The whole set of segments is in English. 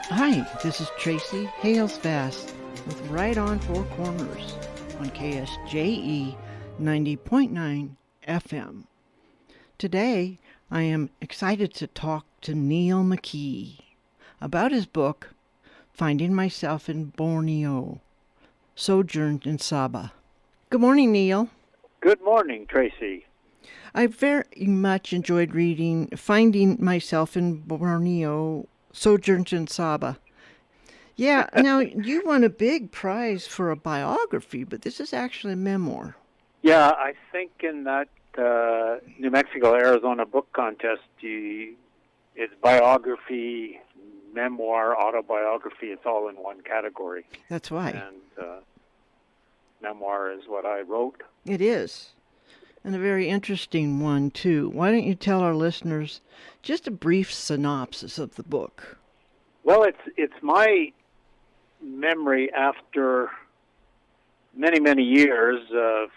Hi, this is Tracy Halesbass with Right on Four Corners on KSJE 90.9 FM. Today, I am excited to talk to Neill McKee about his book, Finding Myself in Borneo, Sojourns in Sabah. Good morning, Neill. Good morning, Tracy. I very much enjoyed reading Finding Myself in Borneo, Sojourns in Sabah. Yeah, now you won a big prize for a biography, but this is actually a memoir. Yeah, I think in that New Mexico-Arizona book contest, it's biography, memoir, autobiography, it's all in one category. That's why. And memoir is what I wrote. It is. And a very interesting one, too. Why don't you tell our listeners just a brief synopsis of the book? Well, it's my memory after many, many years,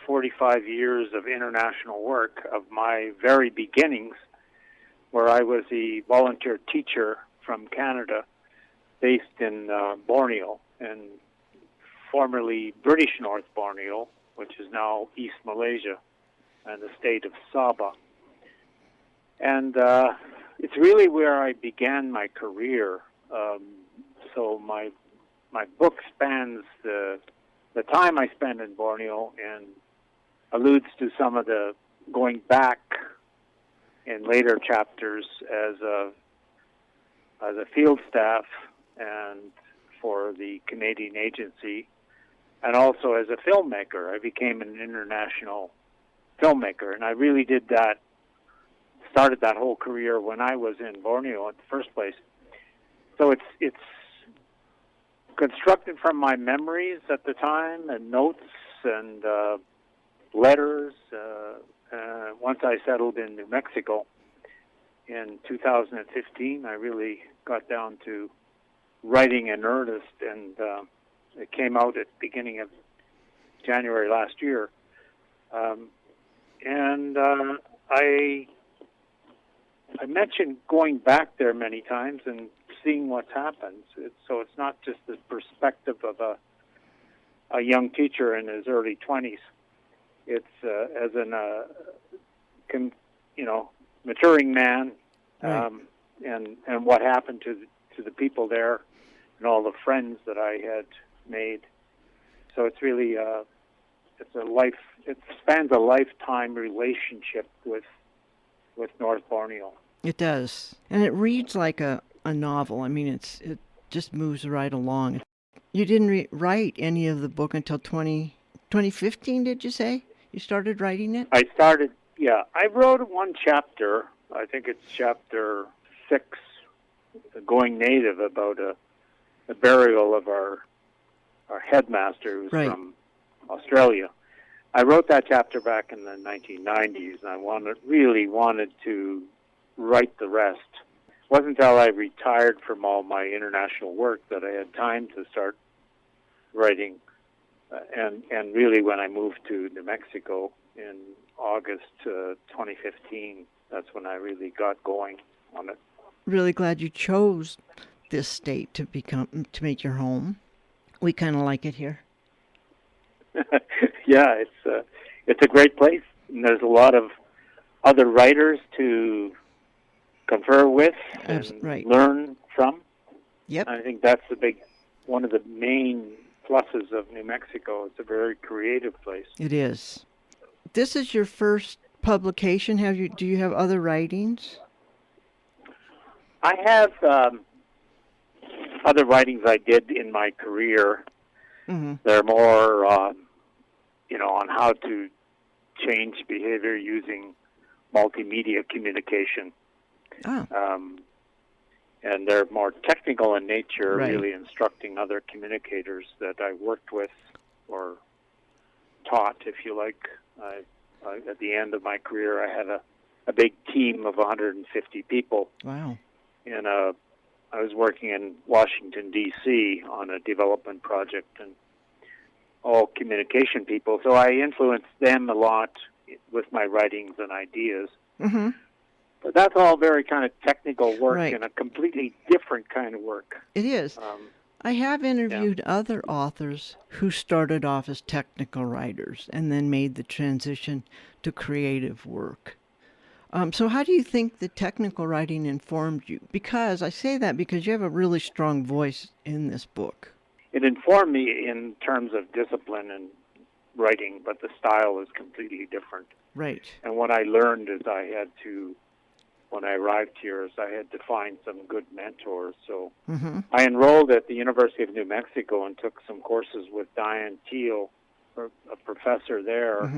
45 years of international work, of my very beginnings, where I was a volunteer teacher from Canada based in Borneo, and formerly British North Borneo, which is now East Malaysia, and the state of Sabah. And it's really where I began my career. So my book spans the time I spent in Borneo and alludes to some of the going back in later chapters as a field staff and for the Canadian agency, and also as a filmmaker. I became an international filmmaker, and I really started that whole career when I was in Borneo in the first place. So it's constructed from my memories at the time and notes and letters. Once I settled in New Mexico in 2015, I really got down to writing in earnest, and it came out at the beginning of January last year. I mentioned going back there many times and seeing what's happened. So it's not just the perspective of a young teacher in his early 20s. It's as maturing man, Right. and what happened to the people there and all the friends that I had made. So it's really it spans a lifetime relationship with North Borneo. It does. And it reads like a novel. I mean, it just moves right along. You didn't write any of the book until 2015, did you say? You started writing it? I wrote one chapter. I think it's chapter 6, Going Native, about the burial of our headmaster who's Right. from Australia. I wrote that chapter back in the 1990s, and I really wanted to write the rest. It wasn't until I retired from all my international work that I had time to start writing, and really when I moved to New Mexico in August 2015, that's when I really got going on it. Really glad you chose this state to make your home. We kind of like it here. Yeah, it's a great place, and there's a lot of other writers to confer with and Right. learn from. Yep. I think that's one of the main pluses of New Mexico. It's a very creative place. It is. This is your first publication. Do you have other writings? I have other writings I did in my career. Mm-hmm. They're more, on how to change behavior using multimedia communication. Oh. And they're more technical in nature, Right. really instructing other communicators that I worked with or taught, if you like. At the end of my career, I had a big team of 150 people. Wow. And I was working in Washington, D.C. on a development project, and all communication people. So I influenced them a lot with my writings and ideas. Mm-hmm. But that's all very kind of technical work Right. and a completely different kind of work. It is. I have interviewed Yeah. other authors who started off as technical writers and then made the transition to creative work. So how do you think the technical writing informed you? Because I say that because you have a really strong voice in this book. It informed me in terms of discipline and writing, but the style is completely different. Right. And what I learned is when I arrived here, is I had to find some good mentors. So I enrolled at the University of New Mexico and took some courses with Diane Teal, a professor there,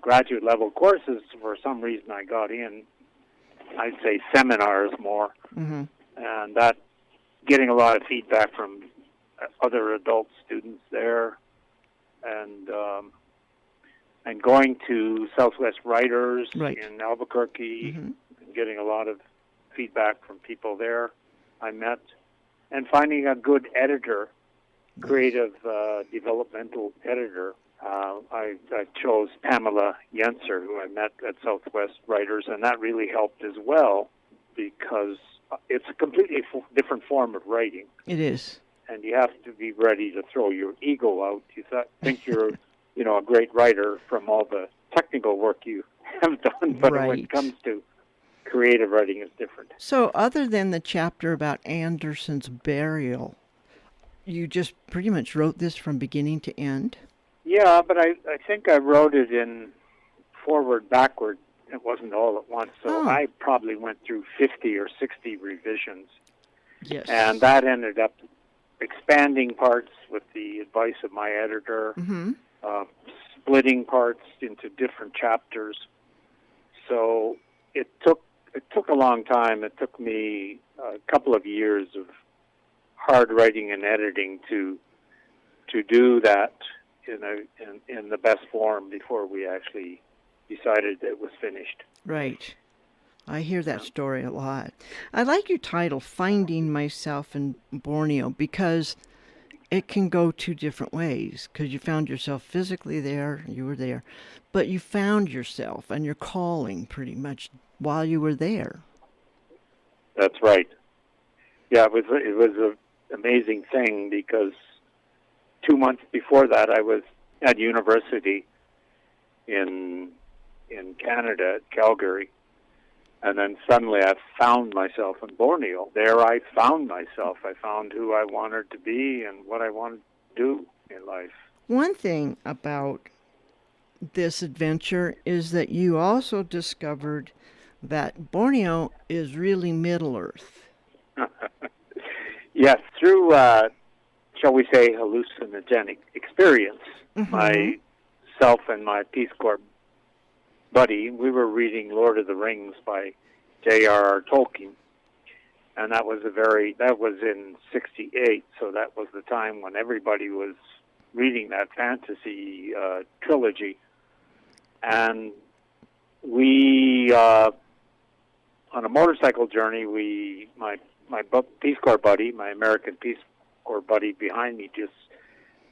graduate level courses. For some reason I got in, I'd say seminars more, and that getting a lot of feedback from other adult students there, and going to Southwest Writers in Albuquerque, getting a lot of feedback from people there I met, and finding a good editor, creative developmental editor. I chose Pamela Yenser, who I met at Southwest Writers, and that really helped as well because it's a completely different form of writing. It is. And you have to be ready to throw your ego out. You think you're, a great writer from all the technical work you have done, but when it comes to creative writing, it's different. So other than the chapter about Anderson's burial, you just pretty much wrote this from beginning to end? Yeah, but I think I wrote it in forward, backward. It wasn't all at once, so I probably went through 50 or 60 revisions. Yes. And that ended up expanding parts with the advice of my editor, splitting parts into different chapters. So it took a long time. It took me a couple of years of hard writing and editing to do that in the best form before we actually decided that it was finished. Right. I hear that story a lot. I like your title, Finding Myself in Borneo, because it can go two different ways, because you found yourself physically there, you were there, but you found yourself and your calling pretty much while you were there. That's right. Yeah, it was an amazing thing because 2 months before that I was at university in Canada, at Calgary, and then suddenly I found myself in Borneo. There I found myself. I found who I wanted to be and what I wanted to do in life. One thing about this adventure is that you also discovered that Borneo is really Middle Earth. Yes, through, shall we say, hallucinogenic experience. Myself and my Peace Corps buddy, we were reading Lord of the Rings by J.R.R. Tolkien, and that was in '68, so that was the time when everybody was reading that fantasy trilogy. And we, on a motorcycle journey, my Peace Corps buddy, my American Peace Corps buddy behind me, just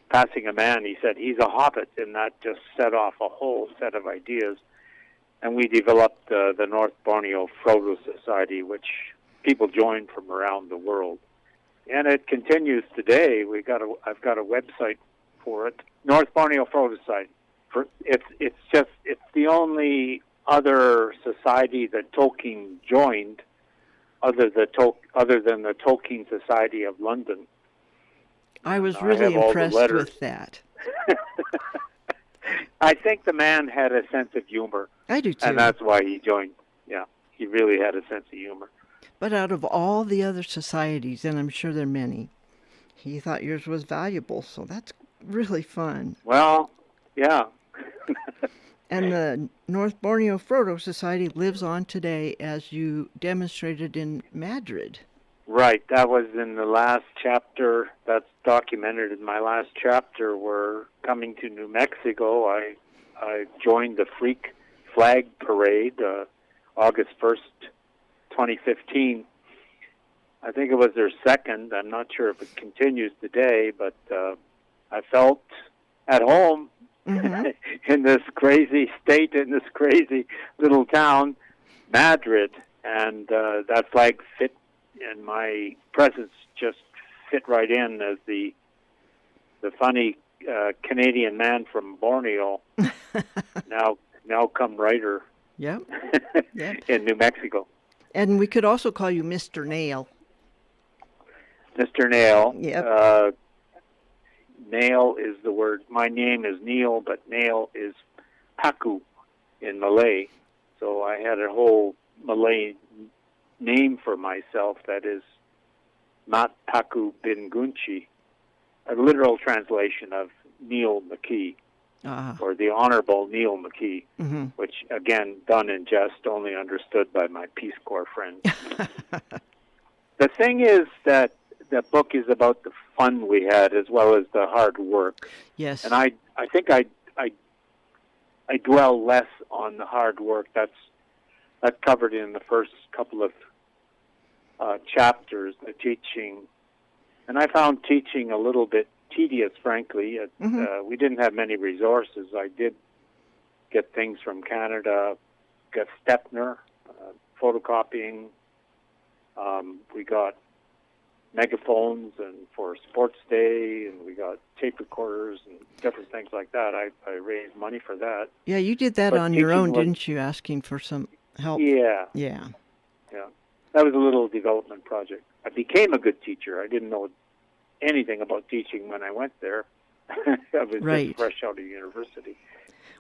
passing a man, he said, he's a hobbit, and that just set off a whole set of ideas. And we developed the North Borneo Frodo Society, which people joined from around the world. And it continues today. I've got a website for it, North Borneo Frodo Society. It's the only other society that Tolkien joined, other than the Tolkien Society of London. I was really impressed with that. I think the man had a sense of humor. I do too. And that's why he joined. Yeah, he really had a sense of humor. But out of all the other societies, and I'm sure there are many, he thought yours was valuable, so that's really fun. Well, yeah. And the North Borneo Frodo Society lives on today, as you demonstrated in Madrid. Right, that was in the last chapter. That's documented in my last chapter. We're coming to New Mexico. I joined the Freak Flag Parade, August 1st, 2015. I think it was their second. I'm not sure if it continues today, but I felt at home in this crazy state, in this crazy little town, Madrid, and that flag fit, and my presence just fit right in as the funny Canadian man from Borneo, now come writer. Yep. Yep. In New Mexico. And we could also call you Mr. Neill. Mr. Neill. Yep. Neill is the word. My name is Neill, but Neill is Paku in Malay. So I had a whole Malay name for myself that is Mat Paku bin Gunchi, a literal translation of Neill McKee, or the Honorable Neill McKee, which, again, done in jest, only understood by my Peace Corps friends. The thing is that the book is about the fun we had as well as the hard work. Yes. And I think I dwell less on the hard work. That's covered in the first couple of chapters, the teaching. And I found teaching a little bit tedious, frankly. We didn't have many resources. I did get things from Canada, got Stepner, photocopying. We got megaphones and for sports day, and we got tape recorders and different things like that. I raised money for that. Yeah, you did that on your own, didn't you, asking for some help? Yeah. Yeah. Yeah. That was a little development project. I became a good teacher. I didn't know anything about teaching when I went there. I was just fresh out of university.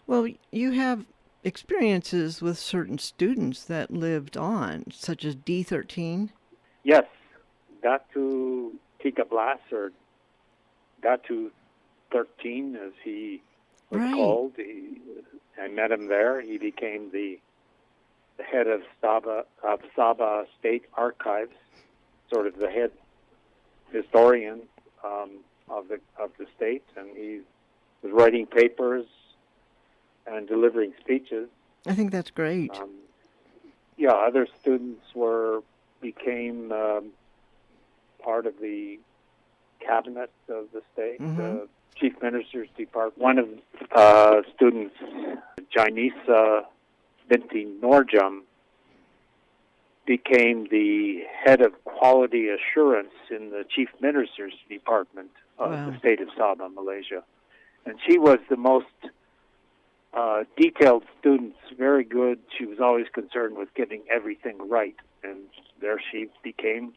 Well, you have experiences with certain students that lived on, such as D13. Yes. Datu Tika Blas, or Datu 13, as he was called. I met him there. He became the head of Sabah State Archives, sort of the head historian of the state, and he was writing papers and delivering speeches. I think that's great. Other students became part of the cabinet of the state, chief minister's department. One of students, Janisa Binti Norjam, became the head of quality assurance in the chief minister's department of the state of Sabah, Malaysia. And she was the most detailed student, very good. She was always concerned with getting everything right. And there she became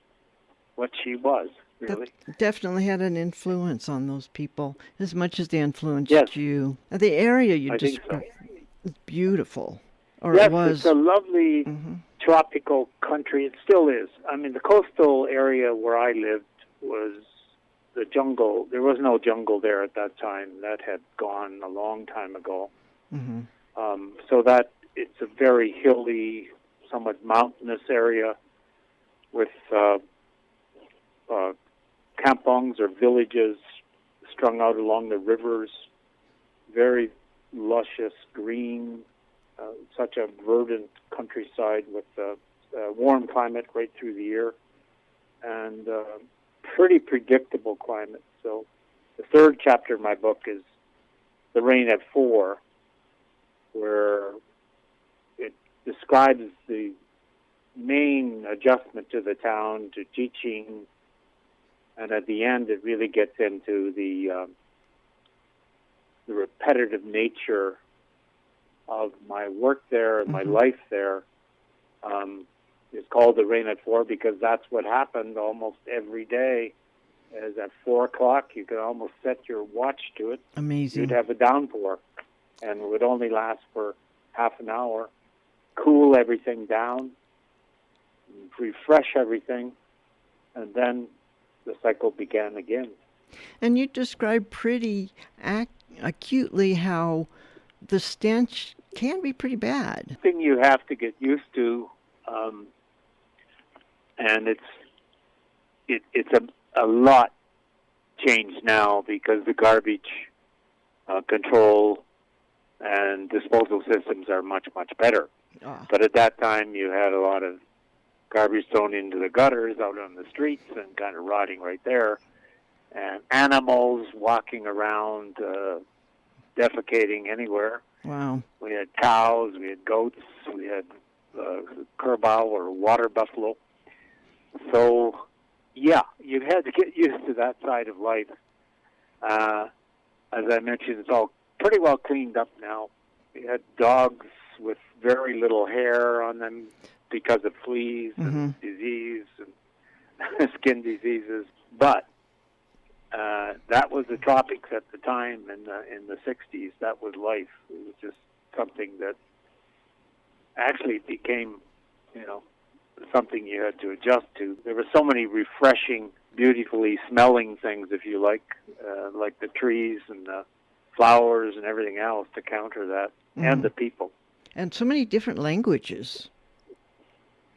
what she was, really. That definitely had an influence on those people, as much as they influenced you. The area you described is beautiful. It was. It's a lovely tropical country. It still is. I mean, the coastal area where I lived was the jungle. There was no jungle there at that time. That had gone a long time ago. So that it's a very hilly, somewhat mountainous area with kampongs or villages strung out along the rivers, very luscious green, such a verdant countryside with a warm climate right through the year, and pretty predictable climate. So the third chapter of my book is The Rain at 4, where it describes the main adjustment to the town, to teaching, and at the end it really gets into the repetitive nature of my work there and my life there. It's called The Rain at 4 because that's what happened almost every day. As at 4 o'clock, you could almost set your watch to it. Amazing. You'd have a downpour, and it would only last for half an hour, cool everything down, refresh everything, and then the cycle began again. And you described pretty acutely how the stench can be pretty bad. The thing you have to get used to, and it's a lot changed now because the garbage control and disposal systems are much, much better. But at that time, you had a lot of garbage thrown into the gutters out on the streets and kind of rotting right there, and animals walking around, defecating anywhere. Wow. We had cows, we had goats, we had kerbau or water buffalo. So, yeah, you had to get used to that side of life. As I mentioned, it's all pretty well cleaned up now. We had dogs with very little hair on them because of fleas and disease and skin diseases. But that was the tropics at the time in the 60s. That was life. It was just something that actually became, something you had to adjust to. There were so many refreshing, beautifully smelling things, if you like the trees and the flowers and everything else to counter that, and the people. And so many different languages.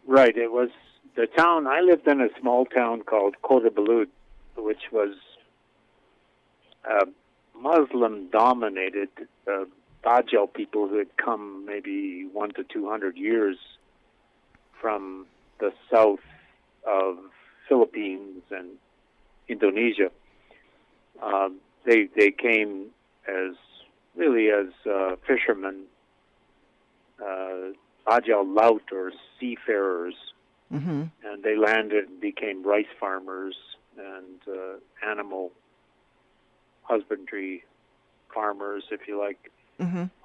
Right. It was the town. I lived in a small town called Kota Balud, which was Muslim-dominated. Bajau people who had come maybe 100 to 200 years from the south of Philippines and Indonesia. They came as fishermen, Bajau Laut or seafarers, and they landed and became rice farmers and animal husbandry farmers, if you like,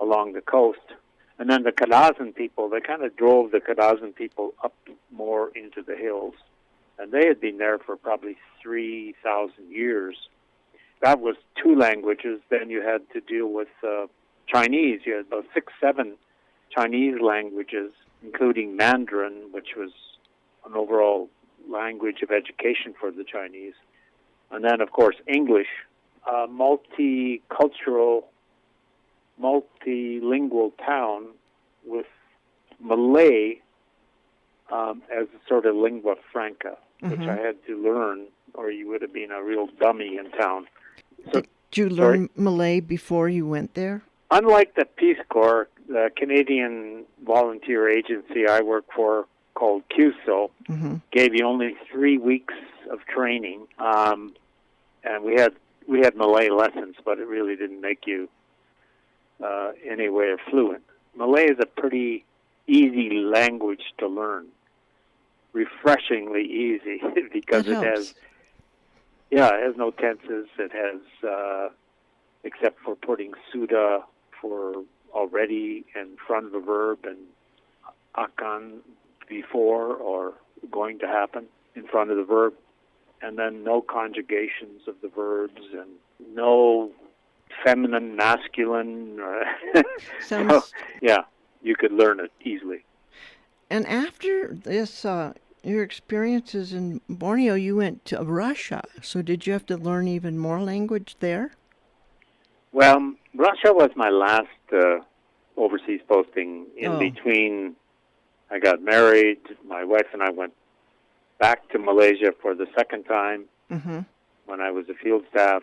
along the coast. And then the Kadazan people, they kind of drove the Kadazan people up more into the hills. And they had been there for probably 3,000 years. That was two languages. Then you had to deal with Chinese. You had about 6, 7 Chinese languages, including Mandarin, which was an overall language of education for the Chinese. And then, of course, English, multicultural, multilingual town with Malay as a sort of lingua franca, which I had to learn, or you would have been a real dummy in town. So, did you learn Malay before you went there? Unlike the Peace Corps, the Canadian volunteer agency I work for, called QSO, gave you only 3 weeks of training, and we had Malay lessons, but it really didn't make you anywhere fluent. Malay is a pretty easy language to learn, refreshingly easy, because it has no tenses. It has, except for putting suda for already in front of a verb and akan before or going to happen in front of the verb, and then no conjugations of the verbs and no feminine, masculine. So, you could learn it easily. And after this, your experiences in Borneo, you went to Russia. So did you have to learn even more language there? Well, Russia was my last overseas posting. In between, I got married. My wife and I went back to Malaysia for the second time when I was a field staff.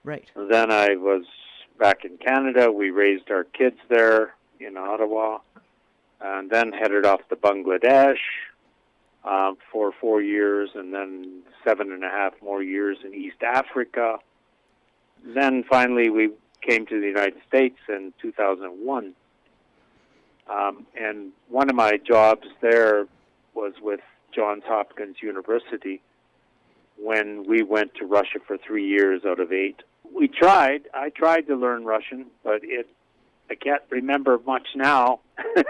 Right. And then I was back in Canada. We raised our kids there in Ottawa, and then headed off to Bangladesh for 4 years, and then 7.5 more years in East Africa. Then finally we came to the United States in 2001. And one of my jobs there was with Johns Hopkins University when we went to Russia for 3 years out of 8. I tried to learn Russian, but I can't remember much now.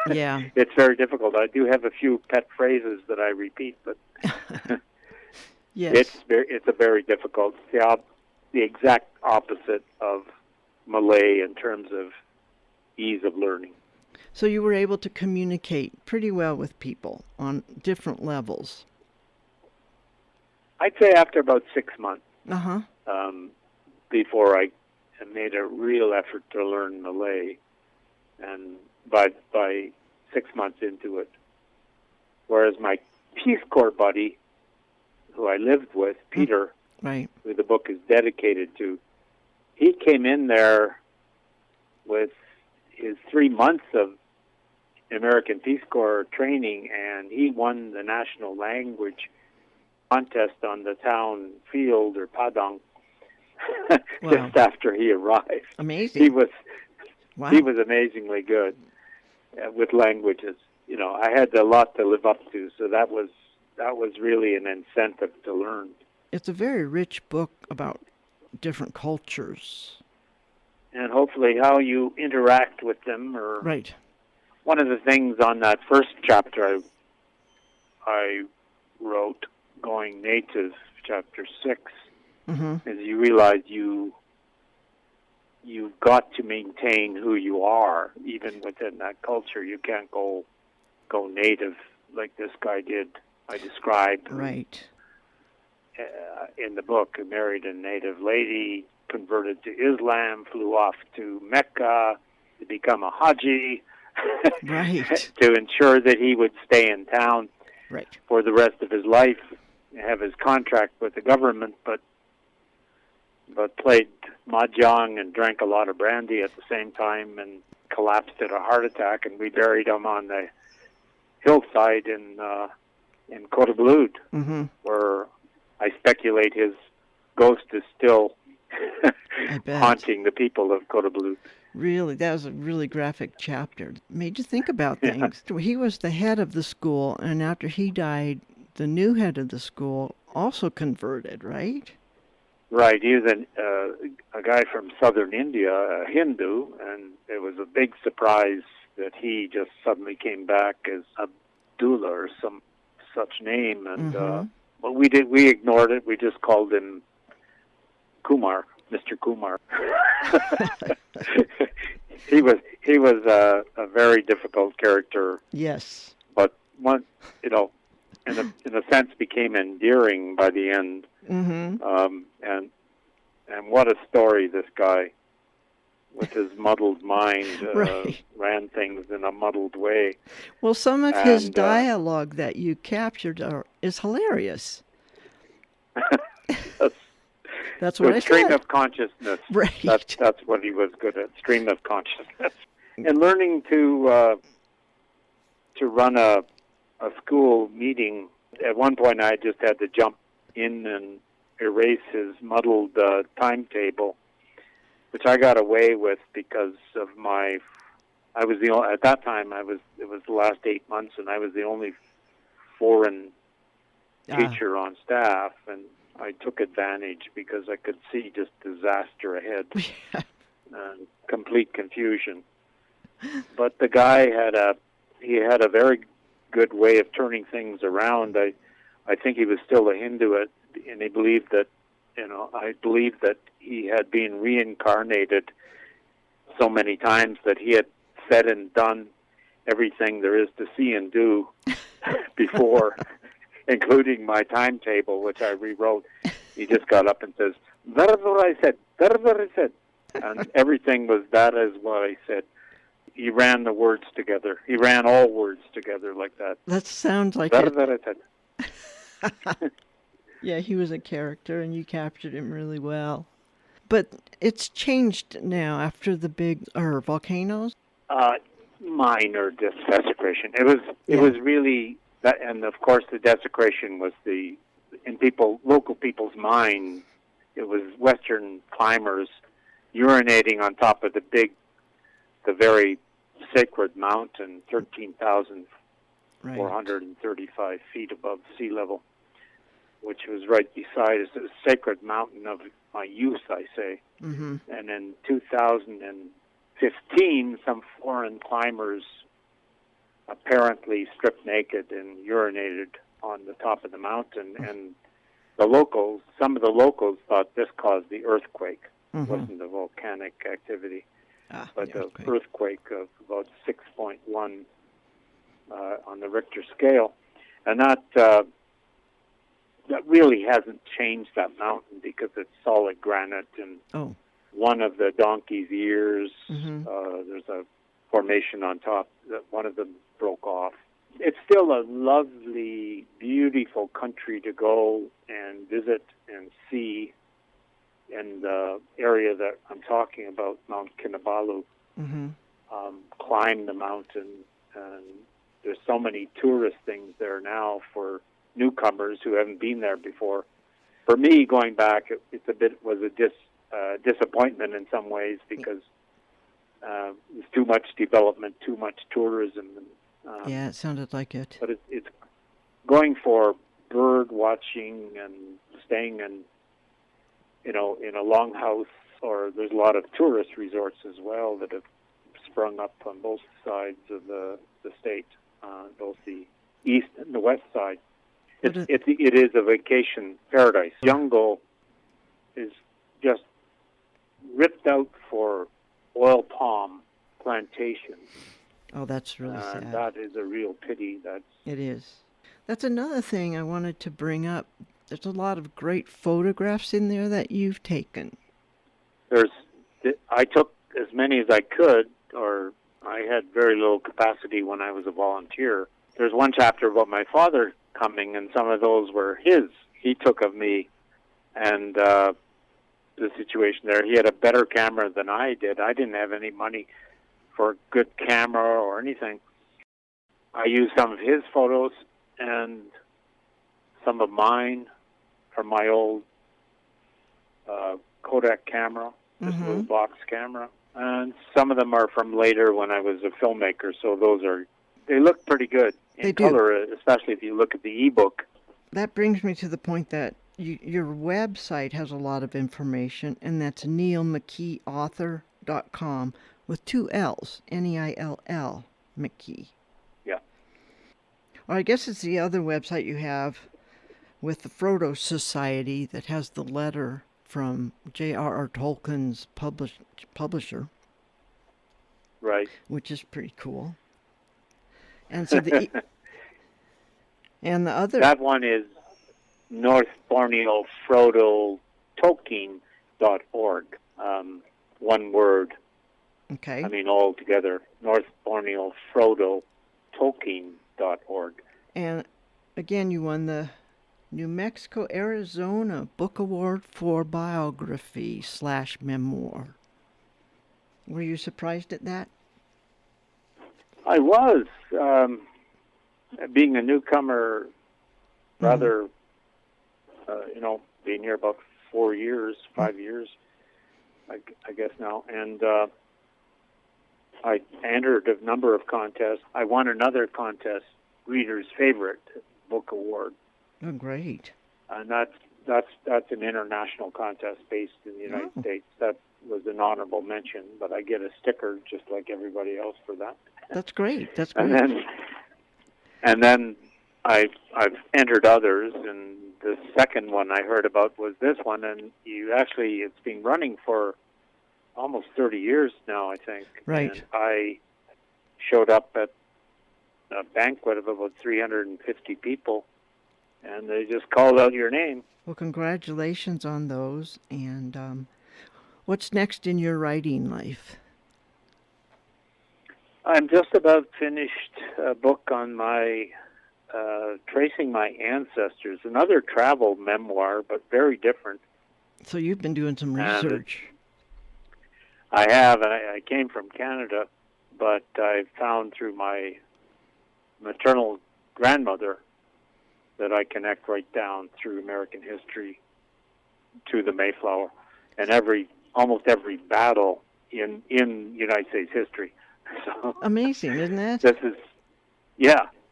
Yeah. It's very difficult. I do have a few pet phrases that I repeat, but yes. It's a very difficult. The exact opposite of Malay in terms of ease of learning. So you were able to communicate pretty well with people on different levels. I'd say after about 6 months, Uh-huh. Before I made a real effort to learn Malay, and by 6 months into it. Whereas my Peace Corps buddy, who I lived with, Peter, right, who the book is dedicated to, he came in there with his 3 months of American Peace Corps training, and he won the national language contest on the town field, or Padang, just after he arrived. Amazing. He was amazingly good with languages. I had a lot to live up to, so that was really an incentive to learn. It's a very rich book about different cultures. And hopefully how you interact with them. Or Right. one of the things on that first chapter I wrote, Going Native, chapter 6, is you realize you've got to maintain who you are, even within that culture. You can't go native like this guy did. I described. Right. In the book, married a native lady, converted to Islam, flew off to Mecca to become a Haji, Right. to ensure that he would stay in town Right. for the rest of his life, have his contract with the government, but played mahjong and drank a lot of brandy at the same time and collapsed at a heart attack, and we buried him on the hillside in Kota Balud, where I speculate his ghost is still haunting the people of Kota Balud. Really, that was a really graphic chapter. Made you think about things. Yeah. He was the head of the school, and after he died, the new head of the school also converted, right? Right. He was a guy from southern India, a Hindu, and it was a big surprise that he just suddenly came back as Abdullah or some such name, and but we ignored it. We just called him Kumar, Mr. Kumar. He was a very difficult character. Yes. But one, in a sense, became endearing by the end. And what a story this guy, with his muddled mind, ran things in a muddled way. Well, some of his dialogue that you captured is hilarious. That's what I said. Stream of consciousness. Right. That's what he was good at. Stream of consciousness. And learning to run a school meeting. At one point, I just had to jump in and erase his muddled timetable, which I got away with because of at that time, it was the last 8 months, and I was the only foreign teacher on staff, and I took advantage because I could see just disaster ahead, complete confusion. But the guy had a very good way of turning things around. I think he was still a Hindu, and he believed that, I believe that he had been reincarnated so many times that he had said and done everything there is to see and do before, including my timetable, which I rewrote. He just got up and says, "That is what I said. That is what I said." And everything was, "That is what I said." He ran the words together. He ran all words together like that. That sounds like that is what I said. Yeah, he was a character, and you captured him really well. But it's changed now after the big volcanoes. Minor desecration. It was really that, and of course the desecration was in local people's mind. It was Western climbers urinating on top of the very sacred mountain, 13,435 feet above sea level, which was right beside us. It was a sacred mountain of my youth, I say. And in 2015, some foreign climbers apparently stripped naked and urinated on the top of the mountain. And some of the locals thought this caused the earthquake. It wasn't a volcanic activity, but the earthquake of about 6.1 on the Richter scale. And that really hasn't changed that mountain because it's solid granite, and one of the donkey's ears, there's a formation on top that one of them broke off. It's still a lovely, beautiful country to go and visit and see in the area that I'm talking about, Mount Kinabalu. Climb the mountain, and there's so many tourist things there now for newcomers who haven't been there before. For me, going back, was a disappointment in some ways because there's too much development, too much tourism, and Yeah, it sounded like it. But it's going for bird watching and staying in a longhouse, or there's a lot of tourist resorts as well that have sprung up on both sides of the state, both the east and the west side. It is a vacation paradise. Jungle is just ripped out for oil palm plantations. Oh, that's really sad. That is a real pity. It is. That's another thing I wanted to bring up. There's a lot of great photographs in there that you've taken. I took as many as I could, or I had very little capacity when I was a volunteer. There's one chapter about my father coming, and some of those were his. He took of me, and the situation there. He had a better camera than I did. I didn't have any money for a good camera or anything. I used some of his photos and some of mine from my old Kodak camera, this little box camera. And some of them are from later when I was a filmmaker, so they look pretty good in color, especially if you look at the ebook. That brings me to the point that your website has a lot of information, and that's neillmckeeauthor.com with 2 L's, Neill, McKee. Yeah. Or I guess it's the other website you have with the Frodo Society that has the letter from J.R.R. Tolkien's publisher. Right. Which is pretty cool. And so and the other... That one is North Borneo Frodo Tolkien.org. One word. Okay. I mean, all together. North Borneo Frodo Tolkien.org. And again, you won the New Mexico, Arizona Book Award for Biography / Memoir. Were you surprised at that? I was. Being a newcomer, rather, being here about 5 years, I guess now, and I entered a number of contests. I won another contest, Reader's Favorite Book Award. Oh, great! And that's an international contest based in the United States. That was an honorable mention, but I get a sticker just like everybody else for that. That's great. That's great. And then I've entered others, and the second one I heard about was this one, and it's been running for almost 30 years now, I think. Right. And I showed up at a banquet of about 350 people, and they just called out your name. Well, congratulations on those. And what's next in your writing life? I'm just about finished a book on my tracing my ancestors, another travel memoir, but very different. So you've been doing some research. I have. I came from Canada, but I found through my maternal grandmother that I connect right down through American history to the Mayflower and almost every battle in United States history. So amazing, isn't that?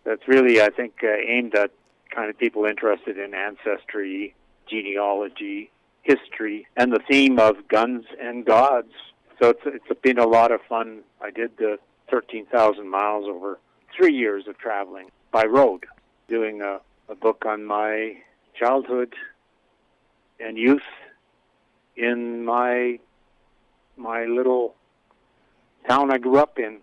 That's really, I think, aimed at kind of people interested in ancestry, genealogy, history, and the theme of guns and gods. So it's been a lot of fun. I did the 13,000 miles over 3 years of traveling by road, doing a book on my childhood and youth in my little town I grew up in.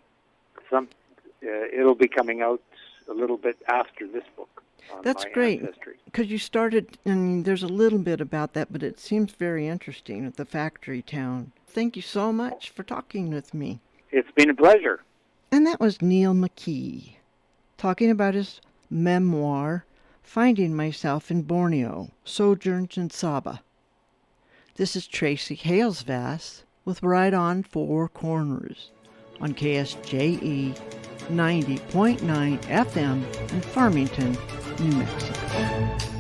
It'll be coming out a little bit after this book. That's great, because you started, and there's a little bit about that, but it seems very interesting at the factory town. Thank you so much for talking with me. It's been a pleasure. And that was Neill McKee, talking about his memoir, Finding Myself in Borneo, Sojourns in Sabah. This is Tracy Halesvass with Right on Four Corners on KSJE 90.9 FM in Farmington, New Mexico.